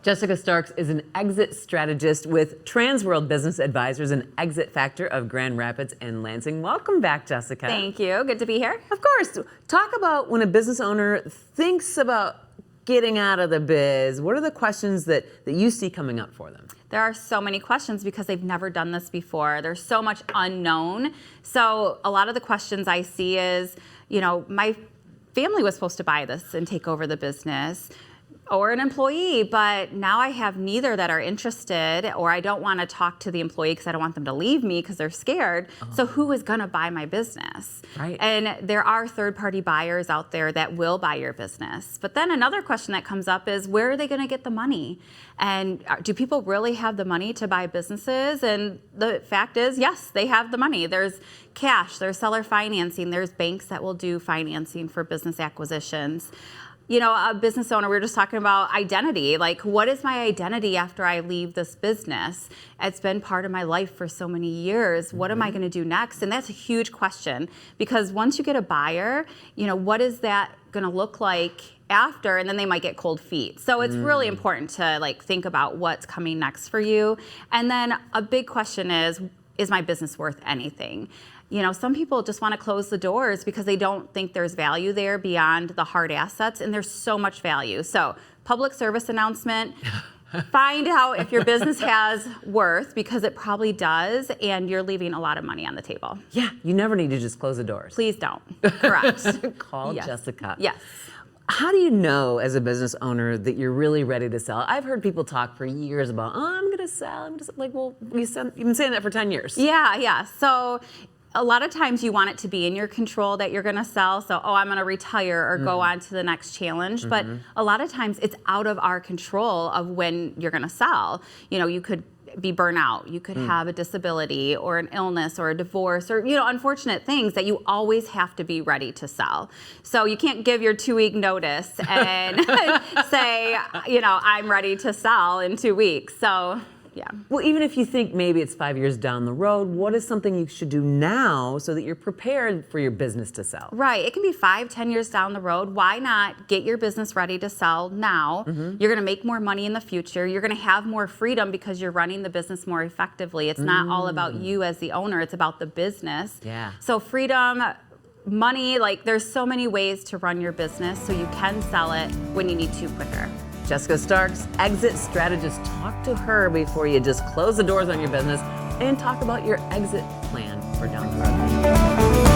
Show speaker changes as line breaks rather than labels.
Jessica Starks is an exit strategist with Transworld Business Advisors and Exit Factor of Grand Rapids and Lansing. Welcome back, Jessica.
Thank you. Good to be here.
Of course. Talk about when a business owner thinks about getting out of the biz. What are the questions that you see coming up for them?
There are so many questions because they've never done this before. There's so much unknown. So a lot of the questions I see is, my family was supposed to buy this and take over the business, or an employee, but now I have neither that are interested, or I don't want to talk to the employee because I don't want them to leave me because they're scared. So who is going to buy my business?
Right.
And there are third-party buyers out there that will buy your business. But then another question that comes up is, where are they going to get the money? And do people really have the money to buy businesses? And the fact is, yes, they have the money. There's cash, there's seller financing, there's banks that will do financing for business acquisitions. A business owner, we were just talking about identity. Like, what is my identity after I leave this business? It's been part of my life for so many years. What am I going to do next? And that's a huge question, because once you get a buyer, what is that going to look like after? And then they might get cold feet. So it's really important to think about what's coming next for you. And then a big question is my business worth anything? Some people just want to close the doors because they don't think there's value there beyond the hard assets, and there's so much value. So, public service announcement, find out if your business has worth, because it probably does, and you're leaving a lot of money on the table.
Yeah, you never need to just close the doors.
Please don't. Correct.
Call Jessica.
Yes.
How do you know as a business owner that you're really ready to sell? I've heard people talk for years about, I'm going to sell. Well, you've been saying that for 10 years.
Yeah. So, a lot of times you want it to be in your control that you're going to sell. So, I'm going to retire or go on to the next challenge. But a lot of times it's out of our control of when you're going to sell. You could be burnout. You could have a disability or an illness or a divorce or, unfortunate things that you always have to be ready to sell. So you can't give your 2-week notice and say, I'm ready to sell in 2 weeks. So, yeah.
Well, even if you think maybe it's 5 years down the road, what is something you should do now so that you're prepared for your business to sell?
Right. It can be 5-10 years down the road. Why not get your business ready to sell now? You're going to make more money in the future. You're going to have more freedom because you're running the business more effectively. It's not all about you as the owner. It's about the business.
Yeah.
So freedom, money, there's so many ways to run your business so you can sell it when you need to quicker.
Jessica Starks, exit strategist. Talk to her before you just close the doors on your business, and talk about your exit plan for down the road.